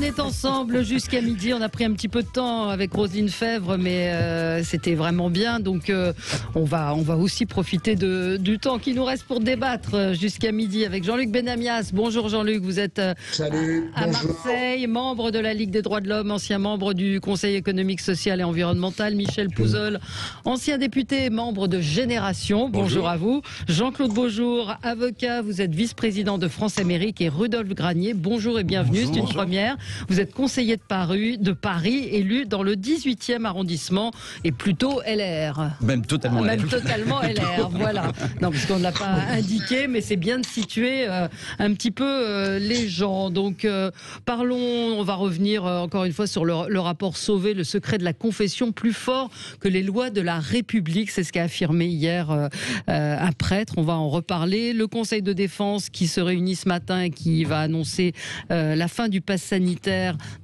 est ensemble jusqu'à midi. On a pris un petit peu de temps avec Roselyne Fèvre, mais c'était vraiment bien. Donc on va aussi profiter du temps qui nous reste pour débattre jusqu'à midi avec Jean-Luc Benamias. Bonjour Jean-Luc, vous êtes Salut, à Marseille, membre de la Ligue des droits de l'homme, ancien membre du Conseil économique, social et environnemental. Michel Pouzol, ancien député, membre de Génération. Bonjour à vous. Jean-Claude Beaujour, avocat, vous êtes vice-président de France Amérique, et Rudolf Granier. Bonjour et bienvenue. C'est une première. Vous êtes conseiller de Paris, élu dans le 18e arrondissement et plutôt LR. Même totalement LR. Même totalement LR, voilà. Non, parce qu'on ne l'a pas indiqué, mais c'est bien de situer un petit peu les gens. Donc, parlons, on va revenir encore une fois sur le rapport Sauvé, le secret de la confession, plus fort que les lois de la République. C'est ce qu'a affirmé hier un prêtre. On va en reparler. Le Conseil de défense qui se réunit ce matin et qui va annoncer la fin du pass sanitaire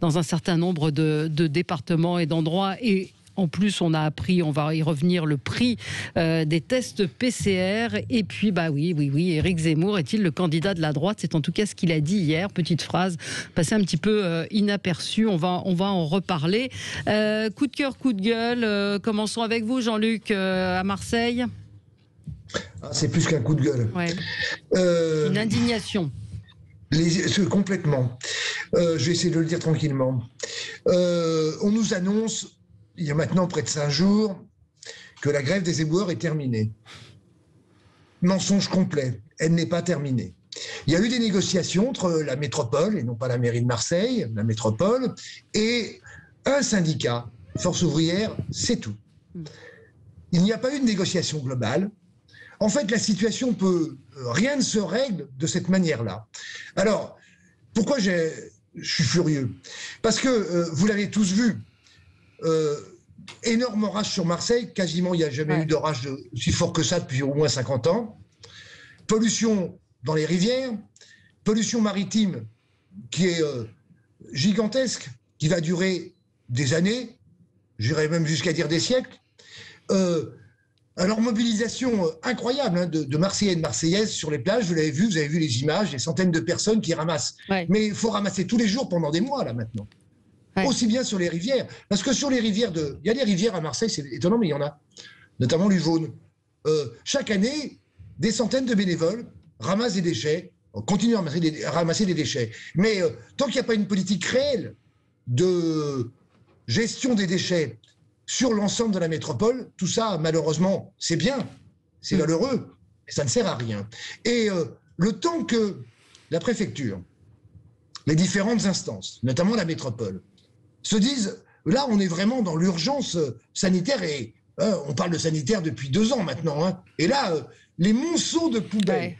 dans un certain nombre de départements et d'endroits. Et en plus, on a appris, on va y revenir, le prix des tests PCR. Et puis, oui, Éric Zemmour est-il le candidat de la droite? C'est en tout cas ce qu'il a dit hier. Petite phrase passée un petit peu inaperçue. On va en reparler. Coup de cœur, coup de gueule. Commençons avec vous, Jean-Luc, à Marseille. C'est plus qu'un coup de gueule. Ouais. Une indignation. Complètement. Je vais essayer de le dire tranquillement. On nous annonce, il y a maintenant près de 5 jours, que la grève des éboueurs est terminée. Mensonge complet. Elle n'est pas terminée. Il y a eu des négociations entre la métropole, et non pas la mairie de Marseille, la métropole, et un syndicat, Force ouvrière, c'est tout. Il n'y a pas eu de négociation globale. En fait, la situation rien ne se règle de cette manière-là. Alors, pourquoi je suis furieux? Parce que, vous l'avez tous vu, énorme orage sur Marseille, quasiment il n'y a jamais eu d'orage aussi fort que ça depuis au moins 50 ans. Pollution dans les rivières, pollution maritime qui est gigantesque, qui va durer des années, j'irais même jusqu'à dire des siècles. Alors, mobilisation incroyable de Marseillais et de Marseillaises sur les plages, vous l'avez vu, vous avez vu les images, des centaines de personnes qui ramassent. Ouais. Mais il faut ramasser tous les jours pendant des mois, là, maintenant. Ouais. Aussi bien sur les rivières. Parce que sur les rivières il y a des rivières à Marseille, c'est étonnant, mais il y en a. Notamment l'Uvaune. Chaque année, des centaines de bénévoles ramassent des déchets, continuent à ramasser des déchets. Mais tant qu'il n'y a pas une politique réelle de gestion des déchets sur l'ensemble de la métropole, tout ça, malheureusement, c'est bien, c'est valeureux, mais ça ne sert à rien. Et le temps que la préfecture, les différentes instances, notamment la métropole, se disent, là, on est vraiment dans l'urgence sanitaire, et on parle de sanitaire depuis 2 ans maintenant, hein, et là, les monceaux de poubelles,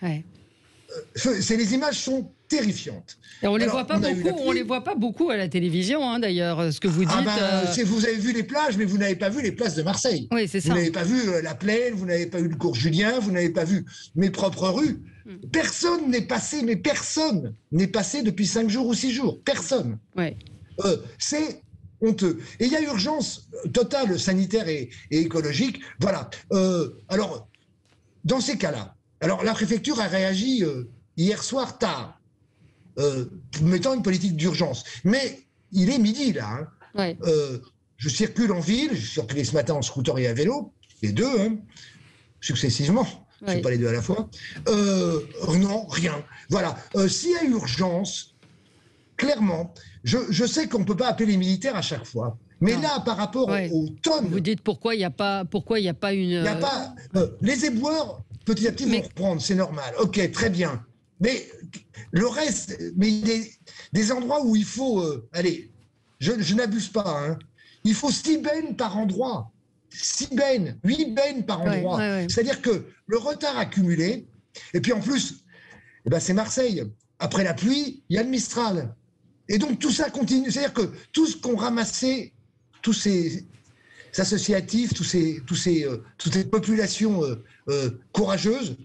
les images sont terrifiantes. Et on les voit pas beaucoup, on les voit pas beaucoup à la télévision, hein, d'ailleurs, ce que vous dites. Vous avez vu les plages, mais vous n'avez pas vu les places de Marseille. Oui, c'est ça. Vous n'avez pas vu la Plaine, vous n'avez pas vu le cours Julien, vous n'avez pas vu mes propres rues. Personne n'est passé, mais personne n'est passé depuis 5 jours ou 6 jours. Personne. Ouais. C'est honteux. Et il y a urgence totale sanitaire et écologique. Voilà. Alors, dans ces cas-là, alors la préfecture a réagi hier soir tard, mettant une politique d'urgence. Mais il est midi, là. Hein. Ouais. Je circule en ville, je circulais ce matin en scooter et à vélo, les deux, hein, successivement. Je ne suis pas les deux à la fois. Non, rien. Voilà. S'il y a urgence, clairement, je sais qu'on ne peut pas appeler les militaires à chaque fois. Mais là, par rapport aux tonnes... Vous dites pourquoi il n'y a pas une... Il n'y a pas... les éboueurs, petit à petit, vont reprendre, c'est normal. Ok, très bien. Mais le reste, il y a des endroits où il faut... allez, je n'abuse pas. Hein. Il faut 6 bennes par endroit. 6 bennes, 8 bennes par endroit. C'est-à-dire que le retard accumulé, et puis en plus, c'est Marseille. Après la pluie, il y a le Mistral. Et donc tout ça continue. C'est-à-dire que tout ce qu'ont ramassé, tous ces associatifs, toutes ces populations courageuses,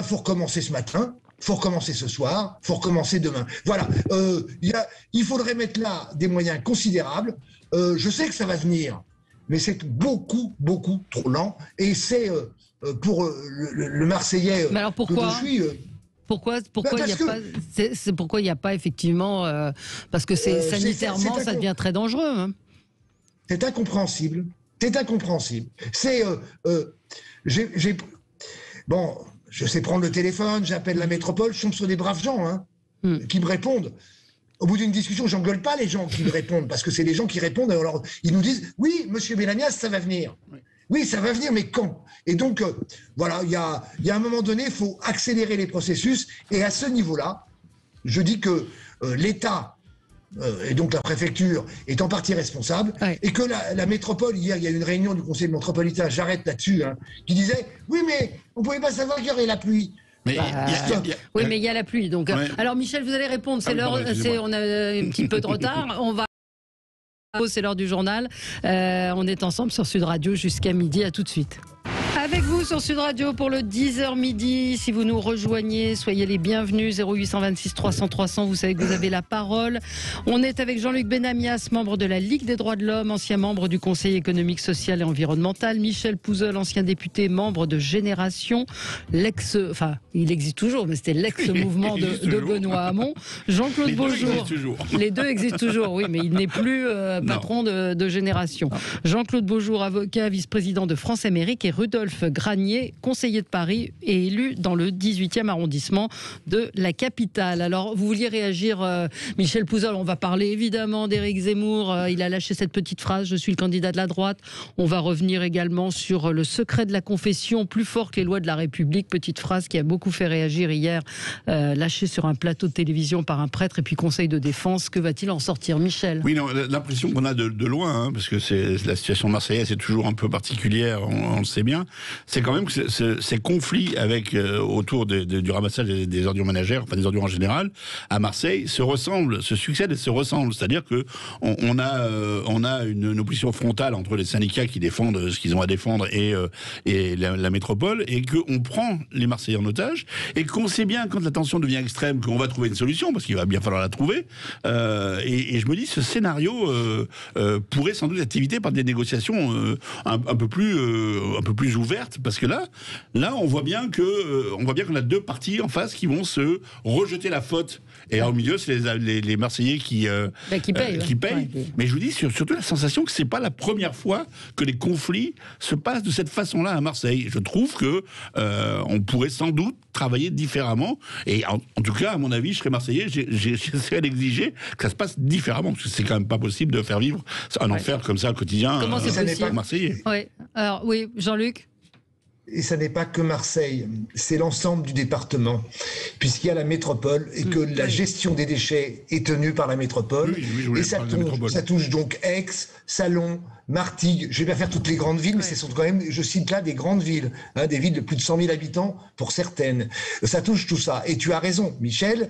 faut recommencer ce matin. Il faut recommencer ce soir, il faut recommencer demain. Voilà, il faudrait mettre là des moyens considérables. Je sais que ça va venir, mais c'est beaucoup, beaucoup trop lent. Et c'est pour le Marseillais mais alors pourquoi que je suis... Pourquoi il n'y a pas effectivement parce que sanitairement ça devient très dangereux. Hein. C'est incompréhensible. C'est incompréhensible. Bon, je sais prendre le téléphone, j'appelle la métropole, je tombe sur des braves gens qui me répondent. Au bout d'une discussion, j'engueule pas les gens qui me répondent, parce que c'est les gens qui répondent. Alors, ils nous disent, oui, monsieur Benamias, ça va venir. Oui, ça va venir, mais quand? Et donc, voilà, il y a un moment donné, il faut accélérer les processus. Et à ce niveau-là, je dis que l'État, et donc la préfecture, est en partie responsable, et que la métropole, hier, il y a eu une réunion du conseil métropolitain, j'arrête là-dessus, qui disait, oui, mais on ne pouvait pas savoir qu'il y aurait la pluie. Mais oui, mais il y a la pluie. Donc, alors, Michel, vous allez répondre. C'est l'heure. On a un petit peu de retard. C'est l'heure du journal. On est ensemble sur Sud Radio jusqu'à midi. À tout de suite. Avec vous sur Sud Radio pour le 10h midi. Si vous nous rejoignez, soyez les bienvenus. 0826 300 300, vous savez que vous avez la parole. On est avec Jean-Luc Benamias, membre de la Ligue des droits de l'homme, ancien membre du Conseil économique, social et environnemental. Michel Pouzeul, ancien député, membre de Génération, il existe toujours, mais c'était l'ex-mouvement de Benoît Hamon. Jean-Claude Beaujour. Les deux existent toujours, oui, mais il n'est plus patron de Génération. Jean-Claude Beaujour, avocat, vice-président de France Amérique, et Rudolf Granier, conseiller de Paris et élu dans le 18e arrondissement de la capitale. Alors, vous vouliez réagir, Michel Pouzeul, on va parler évidemment d'Éric Zemmour. Il a lâché cette petite phrase, je suis le candidat de la droite. On va revenir également sur le secret de la confession, plus fort que les lois de la République. Petite phrase qui a beaucoup fait réagir hier, lâchée sur un plateau de télévision par un prêtre et puis conseil de défense. Que va-t-il en sortir, Michel? Oui, non, l'impression qu'on a de loin, parce que la situation marseillaise est toujours un peu particulière, on le sait bien, c'est quand même que ces conflits autour du ramassage des ordures ménagères, enfin des ordures en général, à Marseille, se succèdent et se ressemblent. C'est-à-dire que on a une opposition frontale entre les syndicats qui défendent ce qu'ils ont à défendre et la métropole, et qu'on prend les Marseillais en otage, et qu'on sait bien, quand la tension devient extrême, qu'on va trouver une solution, parce qu'il va bien falloir la trouver. Et je me dis, ce scénario pourrait sans doute être évité par des négociations un peu plus ouvertes, parce que là, on voit bien qu'on a deux parties en face qui vont se rejeter la faute. Et au milieu, c'est les Marseillais qui payent. Mais je vous dis surtout la sensation que c'est pas la première fois que les conflits se passent de cette façon-là à Marseille. Je trouve que on pourrait sans doute travailler différemment. Et en tout cas, à mon avis, je serais Marseillais, j'essaierais d'exiger que ça se passe différemment, parce que c'est quand même pas possible de faire vivre un enfer comme ça au quotidien. Comment c'est possible, Marseillais. Oui. Alors oui, Jean-Luc. Et ça n'est pas que Marseille, c'est l'ensemble du département, puisqu'il y a la métropole et que la gestion des déchets est tenue par la métropole. Et ça touche donc Aix, Salon, Martigues. Je ne vais pas faire toutes les grandes villes, mais ce sont quand même, je cite là, des grandes villes, des villes de plus de 100 000 habitants pour certaines. Ça touche tout ça. Et tu as raison, Michel,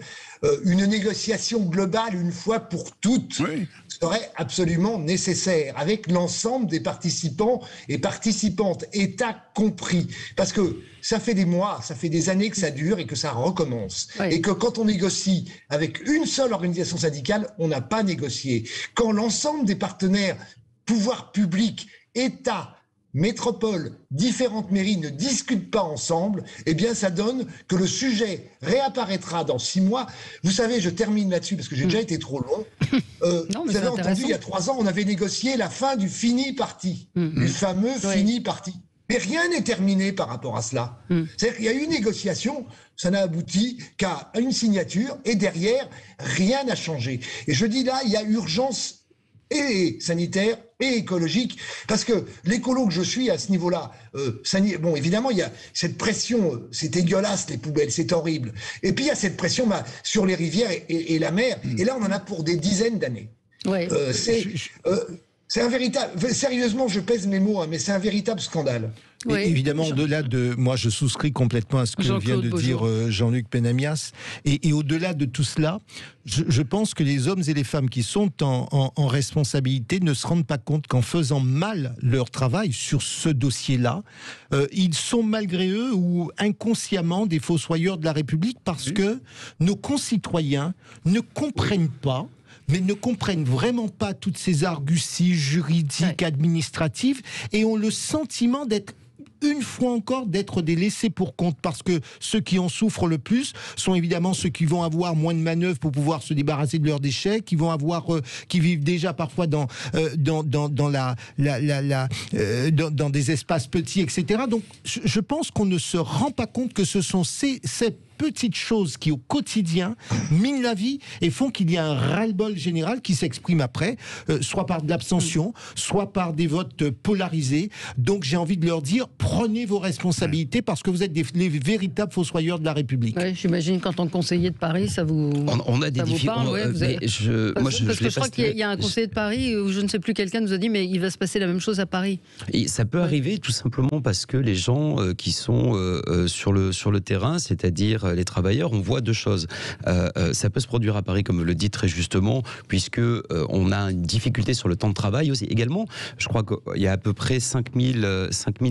une négociation globale, une fois pour toutes, serait absolument nécessaire, avec l'ensemble des participants et participantes, État compris. Parce que ça fait des mois, ça fait des années que ça dure et que ça recommence. Et que quand on négocie avec une seule organisation syndicale, on n'a pas négocié. Quand l'ensemble des partenaires, pouvoirs publics, État, métropole, différentes mairies ne discutent pas ensemble, eh bien ça donne que le sujet réapparaîtra dans 6 mois. Vous savez, je termine là-dessus parce que j'ai déjà été trop long. Vous avez entendu, il y a 3 ans, on avait négocié la fin du fini parti, du fameux fini parti. Mais rien n'est terminé par rapport à cela. C'est-à-dire qu'il y a eu une négociation, ça n'a abouti qu'à une signature, et derrière, rien n'a changé. Et je dis là, il y a urgence et sanitaire et écologique, parce que l'écolo que je suis à ce niveau-là, bon, évidemment, il y a cette pression, c'est dégueulasse les poubelles, c'est horrible. Et puis il y a cette pression sur les rivières et la mer, et là on en a pour des dizaines d'années. C'est un véritable... Sérieusement, je pèse mes mots, mais c'est un véritable scandale. Et évidemment, au-delà de... Moi, je souscris complètement à ce que vient de dire Jean-Luc Benamias. Et au-delà de tout cela, je pense que les hommes et les femmes qui sont en responsabilité ne se rendent pas compte qu'en faisant mal leur travail sur ce dossier-là, ils sont malgré eux ou inconsciemment des fossoyeurs de la République, parce que nos concitoyens ne comprennent pas, mais ne comprennent vraiment pas toutes ces arguties juridiques, administratives, et ont le sentiment d'être une fois encore d'être des laissés pour compte, parce que ceux qui en souffrent le plus sont évidemment ceux qui vont avoir moins de manœuvres pour pouvoir se débarrasser de leurs déchets, qui vivent déjà parfois dans des espaces petits, etc. Donc je pense qu'on ne se rend pas compte que ce sont ces petites choses qui au quotidien minent la vie et font qu'il y a un ras-le-bol général qui s'exprime après, soit par de l'abstention, soit par des votes polarisés. Donc j'ai envie de leur dire, prenez vos responsabilités parce que vous êtes les véritables fossoyeurs de la République. Ouais, j'imagine qu'en tant que conseiller de Paris, ça vous on a des difficultés. Parce que je crois qu'il y a un conseiller de Paris où je ne sais plus, quelqu'un nous a dit mais il va se passer la même chose à Paris. Et ça peut arriver tout simplement parce que les gens qui sont sur le terrain, c'est-à-dire les travailleurs, on voit deux choses. Ça peut se produire à Paris, comme vous le dites très justement, puisque on a une difficulté sur le temps de travail aussi. Également, je crois qu'il y a à peu près 5000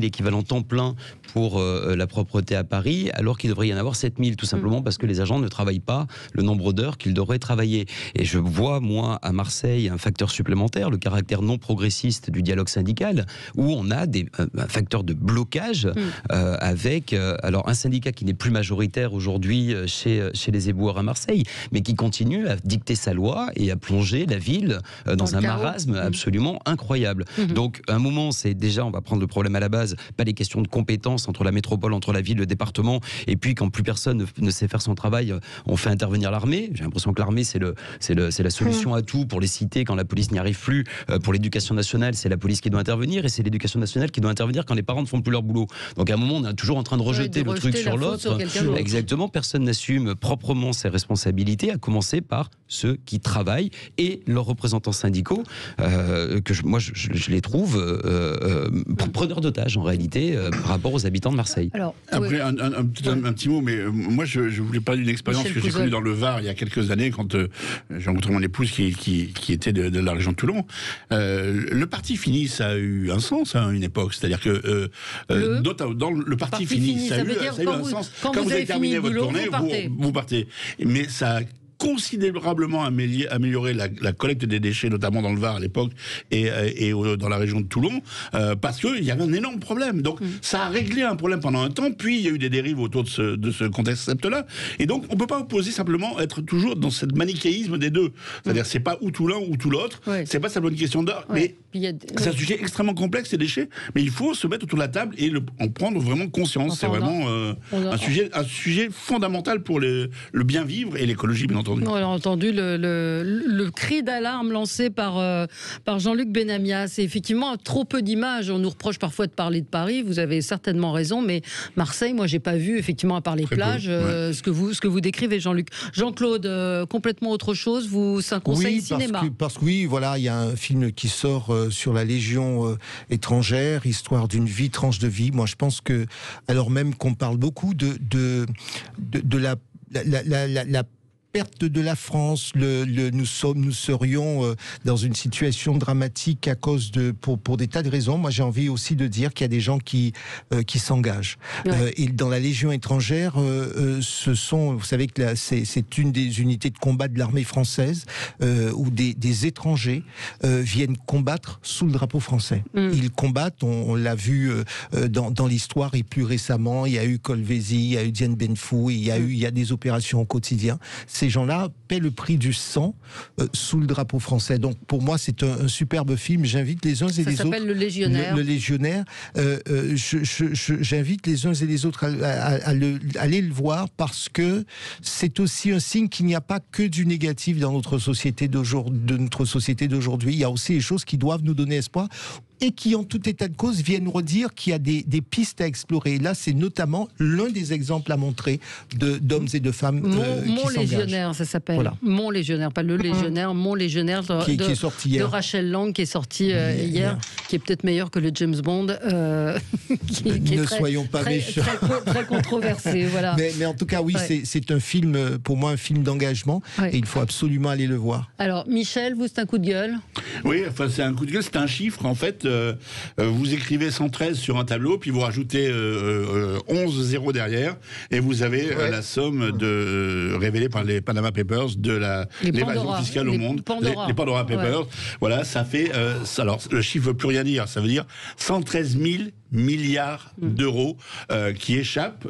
équivalents temps plein pour la propreté à Paris, alors qu'il devrait y en avoir 7000, tout simplement parce que les agents ne travaillent pas le nombre d'heures qu'ils devraient travailler. Et je vois, moi, à Marseille, un facteur supplémentaire, le caractère non progressiste du dialogue syndical, où on a un facteur de blocage avec alors un syndicat qui n'est plus majoritaire aujourd'hui chez les éboueurs à Marseille, mais qui continue à dicter sa loi et à plonger la ville dans un marasme absolument incroyable. Donc, à un moment, c'est déjà, on va prendre le problème à la base, pas les questions de compétences entre la métropole, entre la ville, le département, et puis quand plus personne ne sait faire son travail, on fait intervenir l'armée. J'ai l'impression que l'armée, c'est la solution à tout pour les cités quand la police n'y arrive plus. Pour l'éducation nationale, c'est la police qui doit intervenir, et c'est l'éducation nationale qui doit intervenir quand les parents ne font plus leur boulot. Donc, à un moment, on est toujours en train de rejeter le truc sur l'autre. Exactement. Personne n'assume proprement ses responsabilités, à commencer par ceux qui travaillent et leurs représentants syndicaux, moi je les trouve preneurs d'otages en réalité par rapport aux habitants de Marseille. Alors, après, un petit mot, mais moi je voulais parler d'une expérience que j'ai connue dans le Var il y a quelques années quand j'ai rencontré mon épouse qui était de la région de Toulon. Le parti fini, ça a eu un sens à une époque, c'est-à-dire que dans le parti fini, ça a eu un sens. Quand vous avez terminé votre tournée, vous partez. Mais ça a considérablement amélioré la collecte des déchets, notamment dans le Var à l'époque et dans la région de Toulon, parce qu'il y avait un énorme problème. Donc ça a réglé un problème pendant un temps, puis il y a eu des dérives autour de ce concept-là. Et donc on ne peut pas opposer simplement être toujours dans ce manichéisme des deux. C'est-à-dire c'est pas ou tout l'un ou tout l'autre, c'est pas simplement une question d'heure, mais c'est un sujet extrêmement complexe, ces déchets, mais il faut se mettre autour de la table et en prendre vraiment conscience. C'est vraiment un sujet fondamental pour le bien vivre et l'écologie, bien entendu. On a entendu le cri d'alarme lancé par Jean-Luc Benamias. Et effectivement, trop peu d'images. On nous reproche parfois de parler de Paris. Vous avez certainement raison, mais Marseille, moi, j'ai pas vu, effectivement, à part les plages, ce que vous décrivez, Jean-Luc. Jean-Claude, complètement autre chose. C'est un conseil cinéma. Parce que voilà, il y a un film qui sort sur la Légion étrangère, histoire d'une vie, tranche de vie. Moi, je pense que, alors même qu'on parle beaucoup de la perte de la France, nous serions dans une situation dramatique à cause pour des tas de raisons. Moi, j'ai envie aussi de dire qu'il y a des gens qui s'engagent. Et dans la Légion étrangère, vous savez que c'est une des unités de combat de l'armée française où des étrangers viennent combattre sous le drapeau français. Ils combattent, on l'a vu dans l'histoire, et plus récemment, il y a eu Kolwezi, il y a eu Dien Bien Phu, il y a des opérations au quotidien. Ces gens-là paient le prix du sang sous le drapeau français. Donc pour moi, c'est un superbe film. J'invite les uns et les autres. Ça s'appelle Le Légionnaire. Le Légionnaire. J'invite les uns et les autres à aller le voir, parce que c'est aussi un signe qu'il n'y a pas que du négatif dans notre société d'aujourd'hui. Il y a aussi des choses qui doivent nous donner espoir, et qui, en tout état de cause, viennent redire qu'il y a des pistes à explorer. Et là, c'est notamment l'un des exemples à montrer d'hommes et de femmes Mon Légionnaire, ça s'appelle. Voilà. Mon Légionnaire, pas Le Légionnaire, Mon Légionnaire qui est sorti hier. De Rachel Lang, qui est sorti hier, qui est peut-être meilleur que le James Bond. Soyons pas méchants. Très controversé, voilà. Mais en tout cas, oui, c'est un film, pour moi, un film d'engagement, et il faut absolument aller le voir. Alors, Michel, vous, c'est un coup de gueule? Oui, enfin, c'est un coup de gueule, c'est un chiffre, en fait. Vous écrivez 113 sur un tableau, puis vous rajoutez 11 zéros derrière, et vous avez la somme révélée par les Panama Papers de l'évasion fiscale au monde. Les Pandora Papers. Voilà, ça fait... alors, le chiffre pluriel rien dire. Ça veut dire 113 000 milliards d'euros qui échappent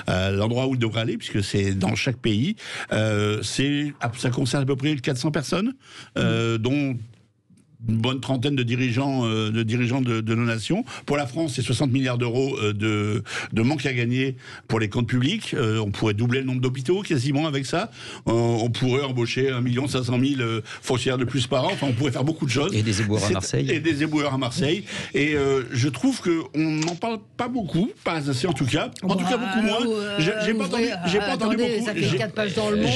à l'endroit où ils devraient aller, puisque c'est dans chaque pays. Ça concerne à peu près 400 personnes, dont une bonne trentaine de dirigeants de nos nations. Pour la France, c'est 60 milliards d'euros de manque à gagner pour les comptes publics. On pourrait doubler le nombre d'hôpitaux quasiment avec ça. On pourrait embaucher 1 500 000 fonctionnaires de plus par an. Enfin, on pourrait faire beaucoup de choses. Et des éboueurs à Marseille. Et des éboueurs à Marseille. Et je trouve qu'on n'en parle pas beaucoup, pas assez en tout cas. En tout cas, beaucoup moins. J'ai pas entendu beaucoup. Ça fait 4 pages dans le monde.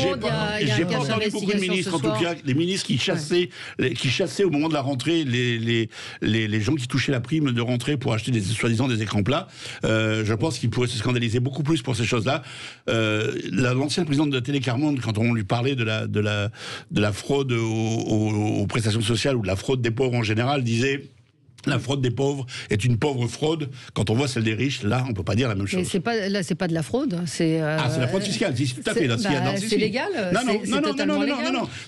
J'ai pas entendu beaucoup de ministres, en tout cas, des ministres qui chassaient au moment de la rentrée les gens qui touchaient la prime de rentrée pour acheter soi-disant des écrans plats. Je pense qu'ils pourraient se scandaliser beaucoup plus pour ces choses-là. L'ancienne présidente de Télécarmonde, quand on lui parlait de la fraude aux prestations sociales ou de la fraude des pauvres en général, disait: la fraude des pauvres est une pauvre fraude. Quand on voit celle des riches, là, on peut pas dire la même chose. Mais c'est pas de la fraude. C'est la fraude fiscale. Si, tout à fait. C'est légal. Non.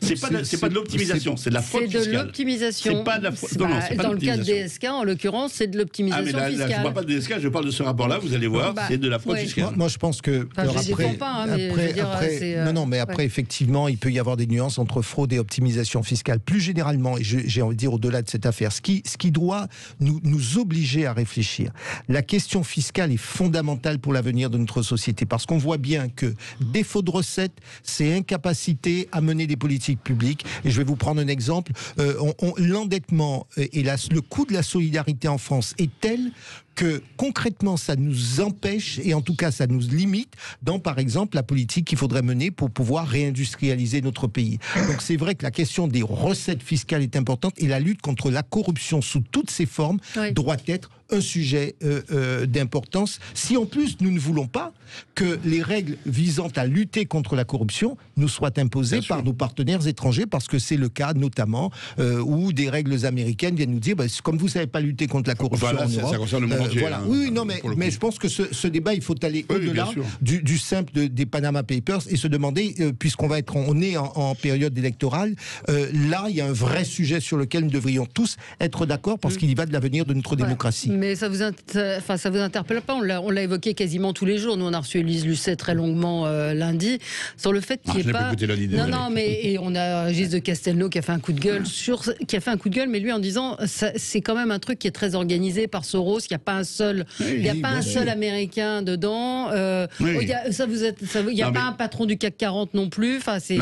C'est pas de l'optimisation. C'est de la fraude fiscale. C'est de l'optimisation. C'est pas de la fraude. Dans le cas de DSK, en l'occurrence, c'est de l'optimisation fiscale. Là, je ne parle pas de DSK, je parle de ce rapport-là. Vous allez voir, c'est de la fraude fiscale. Moi, je pense que après, effectivement, il peut y avoir des nuances entre fraude et optimisation fiscale. Plus généralement, et j'ai envie de dire au-delà de cette affaire, ce qui doit nous obliger à réfléchir. La question fiscale est fondamentale pour l'avenir de notre société, parce qu'on voit bien que défaut de recettes, c'est incapacité à mener des politiques publiques. Et je vais vous prendre un exemple. L'endettement et le coût de la solidarité en France est tel que concrètement ça nous empêche, et en tout cas ça nous limite dans par exemple la politique qu'il faudrait mener pour pouvoir réindustrialiser notre pays. Donc c'est vrai que la question des recettes fiscales est importante, et la lutte contre la corruption sous toutes ses formes doit être un sujet d'importance. Si en plus nous ne voulons pas que les règles visant à lutter contre la corruption nous soient imposées par nos partenaires étrangers, parce que c'est le cas notamment où des règles américaines viennent nous dire comme vous ne savez pas lutter contre la corruption en Europe, ça concerne le monde entier. Voilà. Oui, non, mais je pense que ce débat, il faut aller au-delà du simple des Panama Papers et se demander, on est en période électorale, là il y a un vrai sujet sur lequel nous devrions tous être d'accord, parce qu'il y va de l'avenir de notre démocratie. Mais ça vous interpelle pas? On l'a évoqué quasiment tous les jours. Nous, on a reçu Élise Lucet très longuement lundi sur le fait qu'il n'y ait pas. Et on a Gilles de Castelnau qui a fait un coup de gueule mais lui en disant c'est quand même un truc qui est très organisé par Soros. Il n'y a pas un seul, Américain dedans. Il n'y a pas un patron du CAC 40 non plus. Enfin, c'est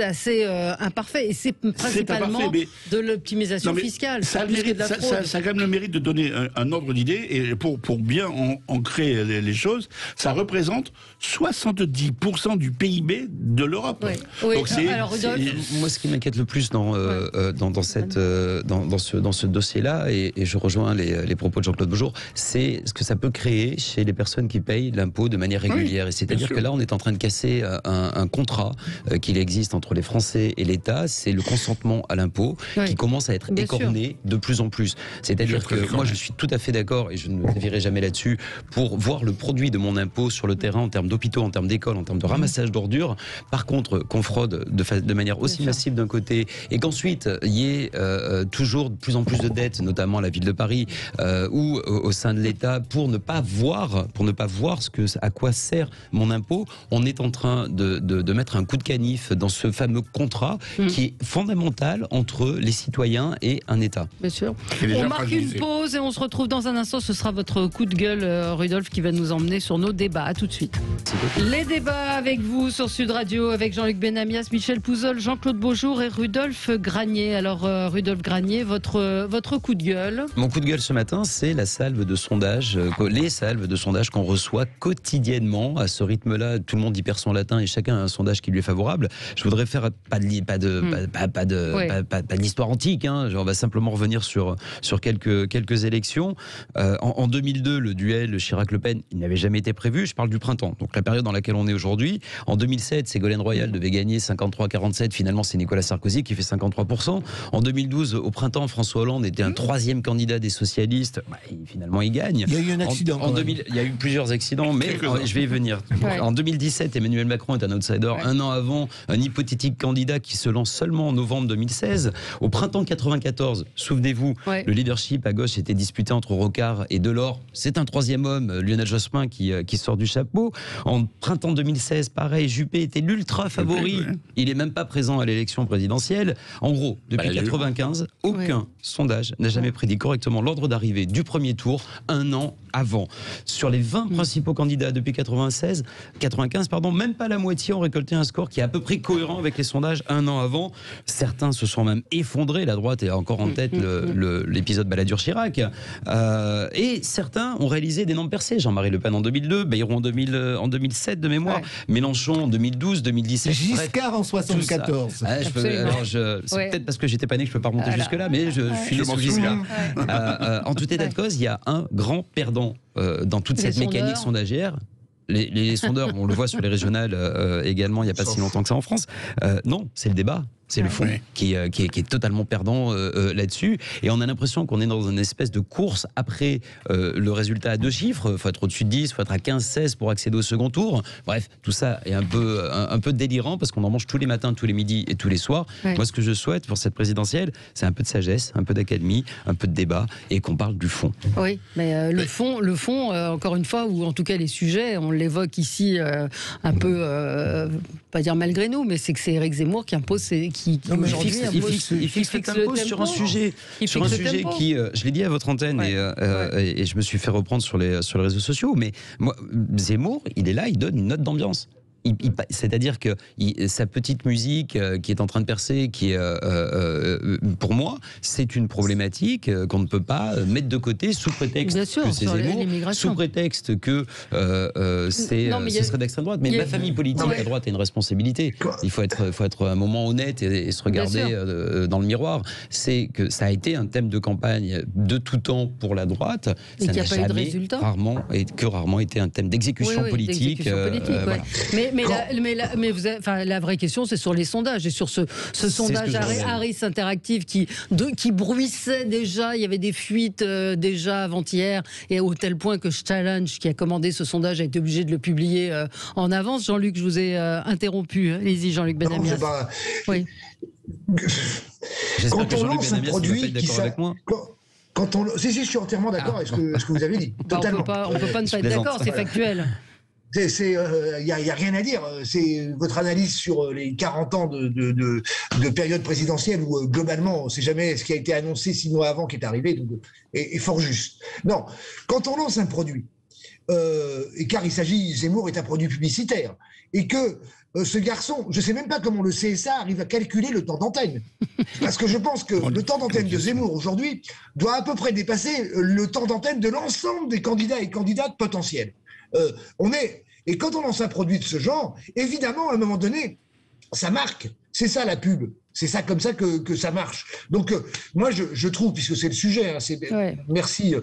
assez imparfait, et c'est principalement de l'optimisation fiscale. Ça a quand même le mérite de donner un ordre d'idée, et pour bien ancrer les choses, ça représente 70% du PIB de l'Europe. Oui. Donc moi, ce qui m'inquiète le plus dans ce dossier-là, et je rejoins les propos de Jean-Claude Beaujour, c'est ce que ça peut créer chez les personnes qui payent l'impôt de manière régulière. Et c'est-à-dire que là, on est en train de casser un contrat qu'il existe entre les Français et l'État. C'est le consentement à l'impôt qui commence à être écorné de plus en plus. C'est-à-dire que moi, je suis tout à fait d'accord, et je ne me dévierai jamais là-dessus, pour voir le produit de mon impôt sur le terrain en termes d'hôpitaux, en termes d'écoles, en termes de ramassage d'ordures. Par contre, qu'on fraude de manière aussi massive d'un côté, et qu'ensuite il y ait toujours de plus en plus de dettes, notamment à la ville de Paris ou au sein de l'État, pour ne pas voir à quoi sert mon impôt. On est en train de mettre un coup de canif dans ce fameux contrat qui est fondamental entre les citoyens et un État. Bien sûr. On marque une pause et on se retrouve dans un instant. Ce sera votre coup de gueule, Rudolf, qui va nous emmener sur nos débats. À tout de suite. Les débats avec vous sur Sud Radio, avec Jean-Luc Benamias, Michel Pouzol, Jean-Claude Beaujour et Rudolf Granier. Alors, Rudolf Granier, votre coup de gueule? Mon coup de gueule ce matin, c'est la salve de sondage, les salves de sondage qu'on reçoit quotidiennement. À ce rythme-là, tout le monde y perd son latin et chacun a un sondage qui lui est favorable. Je voudrais faire pas de l'histoire antique. On va simplement revenir sur quelques quelques élections. En 2002, le duel Chirac-Le Pen, il n'avait jamais été prévu. Je parle du printemps, donc la période dans laquelle on est aujourd'hui. En 2007, Ségolène Royal devait gagner 53-47. Finalement, c'est Nicolas Sarkozy qui fait 53%. En 2012, au printemps, François Hollande était un troisième candidat des socialistes. Finalement, il gagne. Il y a eu un accident. Il y a eu plusieurs accidents, mais je vais y venir. Ouais. En 2017, Emmanuel Macron est un outsider. Ouais. Un an avant, un hypothétique candidat qui se lance seulement en novembre 2016. Au printemps 94, souvenez-vous, le leadership à gauche était disputé entre Rocard et Delors. C'est un troisième homme, Lionel Jospin, qui sort du chapeau. En printemps 2016, pareil, Juppé était l'ultra favori. Il n'est même pas présent à l'élection présidentielle. En gros, depuis 1995, aucun sondage n'a jamais prédit correctement l'ordre d'arrivée du premier tour un an avant. Sur les 20 principaux candidats depuis 95, même pas la moitié ont récolté un score qui est à peu près cohérent avec les sondages un an avant. Certains se sont même effondrés. La droite est encore en tête l'épisode Balladur-Chirac. Et certains ont réalisé d'énormes percées. Jean-Marie Le Pen en 2002, Bayrou en 2007 de mémoire, Mélenchon en 20en 2017. Giscard en 74. C'est peut-être parce que j'étais pas né que je peux pas remonter jusque-là, mais je suis sous Giscard. En tout état de cause, il y a un grand perdant dans toute cette mécanique sondagière. Les sondeurs, on le voit sur les régionales également, il n'y a pas si longtemps que ça en France. Non, c'est le débat. C'est le fond qui est totalement perdant là-dessus. Et on a l'impression qu'on est dans une espèce de course après le résultat à 2 chiffres. Il faut être au-dessus de 10, il faut être à 15-16 pour accéder au second tour. Bref, tout ça est un peu délirant parce qu'on en mange tous les matins, tous les midis et tous les soirs. Moi, ce que je souhaite pour cette présidentielle, c'est un peu de sagesse, un peu d'académie, un peu de débat et qu'on parle du fond. Oui, mais le fond, encore une fois, ou en tout cas les sujets, on l'évoque ici un peu, pas dire malgré nous, mais c'est que c'est Éric Zemmour qui impose il fixe le tempo sur un sujet qui, je l'ai dit à votre antenne et je me suis fait reprendre sur les réseaux sociaux, mais moi, Zemmour, il est là, il donne une note d'ambiance. C'est-à-dire que sa petite musique qui est en train de percer, pour moi, c'est une problématique qu'on ne peut pas mettre de côté sous prétexte que c'est Zemmour, sous prétexte que ce serait d'extrême droite. Mais ma famille politique à droite a une responsabilité. Il faut être un moment honnête et se regarder dans le miroir. C'est que ça a été un thème de campagne de tout temps pour la droite. Et ça n'a jamais rarement été un thème d'exécution politique. Voilà. Mais la vraie question, c'est sur les sondages et sur ce sondage Harris Interactive qui bruissait déjà. Il y avait des fuites déjà avant-hier, et au tel point que Challenge, qui a commandé ce sondage, a été obligé de le publier en avance. Jean-Luc, je vous ai interrompu. Allez-y, Jean-Luc Benamias. Oui. J'espère que Jean-Luc Benamias ne va pas être d'accord avec moi. Si, je suis entièrement d'accord avec ce que vous avez dit. Totalement. On ne peut pas ne pas être d'accord, c'est factuel. Il n'y a rien à dire. C'est votre analyse sur les 40 ans de période présidentielle où, globalement, on ne sait jamais ce qui a été annoncé 6 mois avant qui est arrivé, donc, est fort juste. Non, quand on lance un produit, car Zemmour est un produit publicitaire, et que ce garçon, je ne sais même pas comment le CSA arrive à calculer le temps d'antenne. Parce que je pense que le temps d'antenne de Zemmour aujourd'hui doit à peu près dépasser le temps d'antenne de l'ensemble des candidats et candidates potentiels. Et quand on lance un produit de ce genre, évidemment, à un moment donné, ça marque. C'est ça la pub. C'est ça comme ça que ça marche. Donc, moi, je trouve, puisque c'est le sujet, merci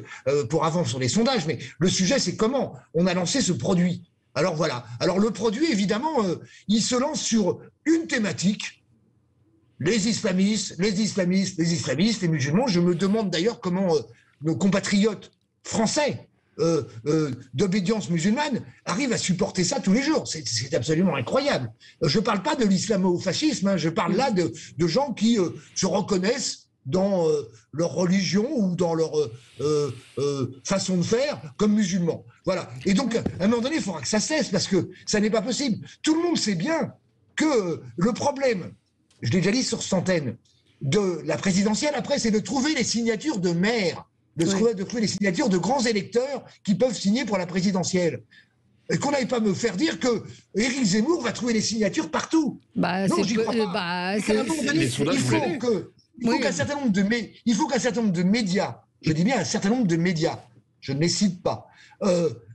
pour avance sur les sondages, mais le sujet, c'est comment on a lancé ce produit. Alors voilà. Alors le produit, évidemment, il se lance sur une thématique. Les islamistes, les musulmans. Je me demande d'ailleurs comment nos compatriotes français d'obédience musulmane arrivent à supporter ça tous les jours. C'est absolument incroyable. Je ne parle pas de l'islamo-fascisme, je parle là de gens qui se reconnaissent dans leur religion ou dans leur façon de faire comme musulmans. Voilà. Et donc, à un moment donné, il faudra que ça cesse parce que ça n'est pas possible. Tout le monde sait bien que le problème, je l'ai déjà dit sur centaines, de la présidentielle, après, c'est de trouver les signatures de maires, de trouver les signatures de grands électeurs qui peuvent signer pour la présidentielle. Et qu'on n'aille pas me faire dire que Éric Zemmour va trouver les signatures partout. Non, j'y crois pas. Il faut qu'un certain nombre de médias, je dis bien un certain nombre de médias, je ne les cite pas,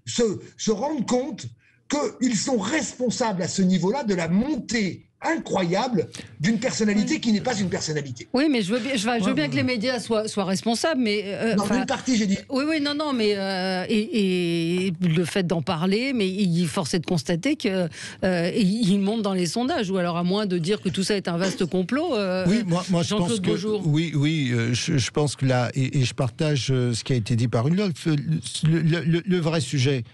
se rendent compte qu'ils sont responsables à ce niveau-là de la montée incroyable d'une personnalité qui n'est pas une personnalité. Oui, mais je veux bien que les médias soient responsables, mais... dans une partie, j'ai dit. Oui, non, mais... et le fait d'en parler, mais force est de constater qu'il monte dans les sondages, ou alors à moins de dire que tout ça est un vaste complot. Oui, moi je pense que... je pense que là, et je partage ce qui a été dit par une LOLF, le vrai sujet...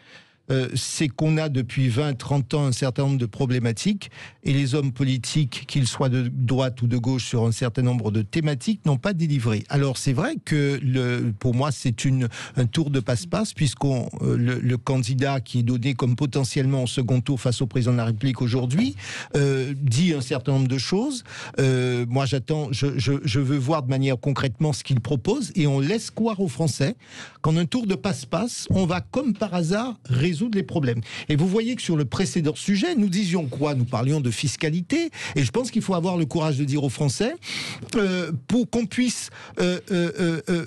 c'est qu'on a depuis 20-30 ans un certain nombre de problématiques et les hommes politiques, qu'ils soient de droite ou de gauche sur un certain nombre de thématiques, n'ont pas délivré. Alors c'est vrai que pour moi c'est un tour de passe-passe puisque le candidat qui est donné comme potentiellement au second tour face au président de la République aujourd'hui dit un certain nombre de choses. Moi je veux voir de manière concrètement ce qu'il propose et on laisse croire aux Français qu'en un tour de passe-passe, on va comme par hasard résoudre les problèmes. Et vous voyez que sur le précédent sujet, nous disions quoi? Nous parlions de fiscalité, et je pense qu'il faut avoir le courage de dire aux Français, pour qu'on puisse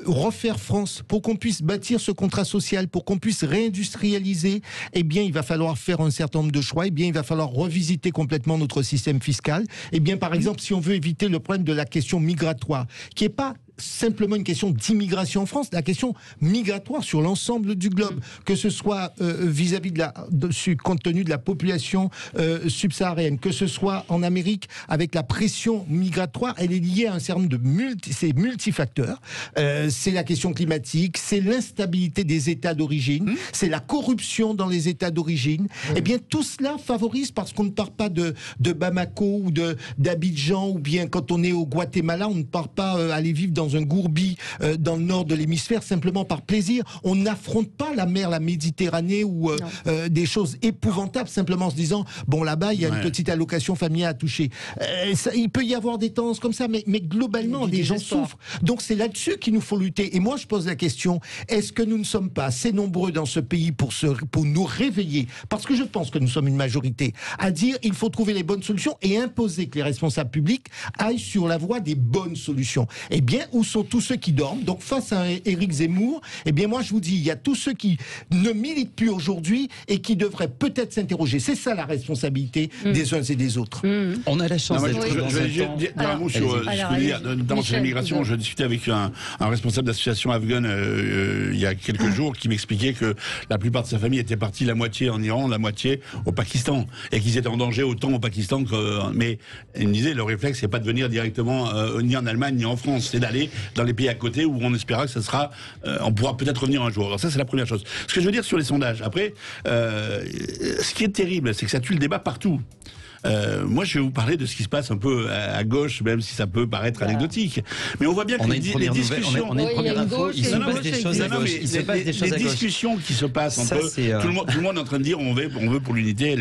refaire France, pour qu'on puisse bâtir ce contrat social, pour qu'on puisse réindustrialiser, eh bien, il va falloir faire un certain nombre de choix, eh bien, il va falloir revisiter complètement notre système fiscal. Eh bien, par exemple, si on veut éviter le problème de la question migratoire, qui n'est pas simplement une question d'immigration en France, la question migratoire sur l'ensemble du globe, que ce soit vis-à-vis compte tenu de la population subsaharienne, que ce soit en Amérique avec la pression migratoire, elle est liée à un certain nombre de multifacteurs. C'est la question climatique, c'est l'instabilité des États d'origine, c'est la corruption dans les États d'origine. Eh bien, tout cela favorise, parce qu'on ne part pas de Bamako ou d'Abidjan, ou bien quand on est au Guatemala, on ne part pas aller vivre dans un gourbi dans le nord de l'hémisphère simplement par plaisir. On n'affronte pas la mer, la Méditerranée ou des choses épouvantables simplement en se disant bon, là-bas il y a une petite allocation familiale à toucher. Il peut y avoir des tendances comme ça, mais globalement les gens souffrent. Donc c'est là-dessus qu'il nous faut lutter. Et moi je pose la question, est-ce que nous ne sommes pas assez nombreux dans ce pays pour nous réveiller, parce que je pense que nous sommes une majorité, à dire il faut trouver les bonnes solutions et imposer que les responsables publics aillent sur la voie des bonnes solutions. Eh bien, où sont tous ceux qui dorment? Donc face à Éric Zemmour, eh bien moi je vous dis, il y a tous ceux qui ne militent plus aujourd'hui et qui devraient peut-être s'interroger. C'est ça la responsabilité des uns et des autres. On a la chance d'être je vais dire un mot sur notamment sur l'immigration. Je discutais avec un responsable d'association afghane il y a quelques jours qui m'expliquait que la plupart de sa famille était partie, la moitié en Iran, la moitié au Pakistan, et qu'ils étaient en danger autant au Pakistan mais il me disait, le réflexe c'est pas de venir directement ni en Allemagne ni en France, c'est d'aller dans les pays à côté où on espérera que ça sera, on pourra peut-être revenir un jour. Alors ça c'est la première chose. Ce que je veux dire sur les sondages, après, ce qui est terrible, c'est que ça tue le débat partout. Moi, je vais vous parler de ce qui se passe un peu à gauche, même si ça peut paraître anecdotique. Mais on voit bien que les discussions... On a une première info, il se passe des choses à gauche. Les discussions qui se passent entre eux, tout le monde est en train de dire on veut pour l'unité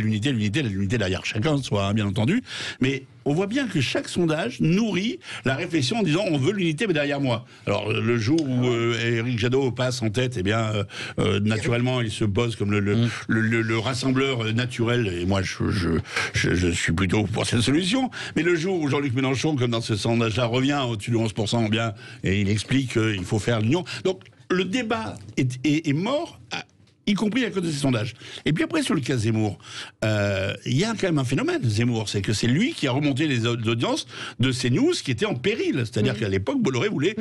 derrière chacun, soit bien entendu. Mais on voit bien que chaque sondage nourrit la réflexion en disant on veut l'unité mais derrière moi. Alors le jour où Éric Jadot passe en tête, eh bien naturellement il se pose comme le rassembleur naturel, et moi je suis plutôt pour cette solution. Mais le jour où Jean-Luc Mélenchon, comme dans ce sondage-là, revient au-dessus de 11%, bien, et il explique qu'il faut faire l'union. Donc le débat est mort, y compris à cause de ces sondages. Et puis après, sur le cas Zemmour, il y a quand même un phénomène, Zemmour, c'est que c'est lui qui a remonté les audiences de CNews qui étaient en péril. C'est-à-dire qu'à l'époque, Bolloré voulait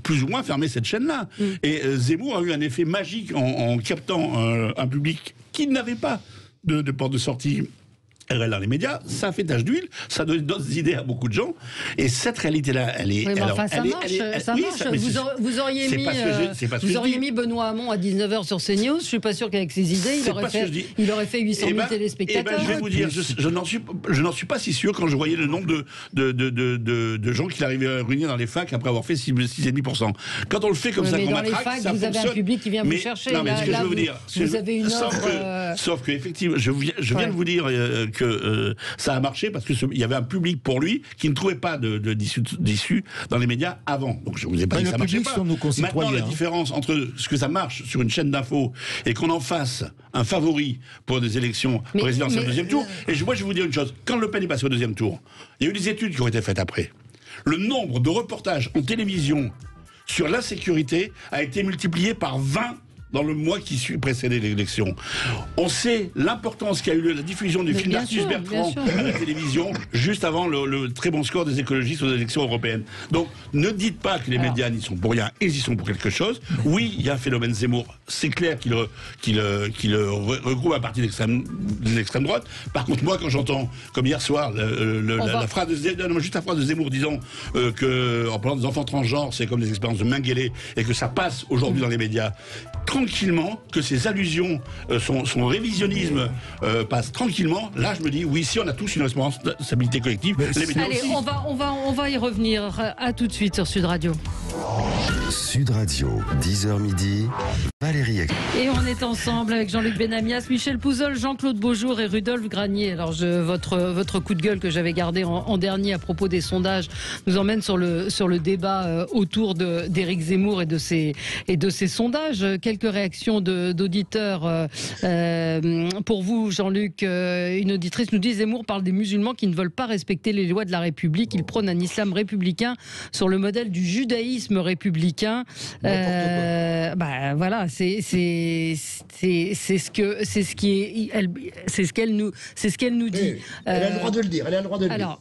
plus ou moins fermer cette chaîne-là. Et Zemmour a eu un effet magique en captant un public qui n'avait pas de porte de sortie RL dans les médias, ça fait tache d'huile, ça donne d'autres idées à beaucoup de gens, et cette réalité-là, elle est... Oui, mais enfin, ça marche. Vous auriez mis Benoît Hamon à 19h sur CNews, je suis pas sûr qu'avec ses idées, il aurait fait 800 000 téléspectateurs. Je vais vous dire, je n'en suis pas si sûr quand je voyais le nombre de gens qui arrivaient à réunir dans les facs après avoir fait 6,5%. Quand on le fait comme ça, qu'on matraque, ça fonctionne. Vous avez un public qui vient vous chercher. Non, mais ce que je veux vous dire... Vous avez une offre... Sauf que, effectivement, je viens de vous dire que ça a marché parce qu'il y avait un public pour lui qui ne trouvait pas d'issue dans les médias avant. Donc je vous ai pas dit que ça marchait pas. Maintenant, la différence entre ce que ça marche sur une chaîne d'infos et qu'on en fasse un favori pour des élections présidentielles au deuxième tour. Et moi, je vais vous dire une chose. Quand Le Pen est passé au deuxième tour, il y a eu des études qui ont été faites après. Le nombre de reportages en télévision sur l'insécurité a été multiplié par 20 dans le mois qui précédait l'élection. On sait l'importance qu'a eu la diffusion du film d'Arthus Bertrand à la télévision juste avant le très bon score des écologistes aux élections européennes. Donc ne dites pas que les médias n'y sont pour rien, ils y sont pour quelque chose. Oui, il y a un phénomène Zemmour, c'est clair qu'il regroupe un parti d'extrême droite. Par contre, moi, quand j'entends, comme hier soir, la phrase de Zemmour disant en parlant des enfants transgenres, c'est comme des expériences de Mengele, et que ça passe aujourd'hui dans les médias, tranquillement, que ces allusions, son révisionnisme passe tranquillement, là je me dis, oui, si on a tous une responsabilité collective, les médias allez, aussi. on va y revenir. À tout de suite sur Sud Radio. Sud Radio, 10h midi, Valérie. Et on est ensemble avec Jean-Luc Benamias, Michel Pouzol, Jean-Claude Beaujour et Rudolf Granier. Alors votre coup de gueule que j'avais gardé en dernier à propos des sondages nous emmène sur le débat autour d'Éric Zemmour et de ces sondages. Quelques réactions d'auditeurs. Pour vous, Jean-Luc, une auditrice nous dit: Zemmour parle des musulmans qui ne veulent pas respecter les lois de la République. Il prône un islam républicain sur le modèle du judaïsme républicain. Voilà, c'est ce qu'elle nous dit. Elle a le droit de le dire. Alors,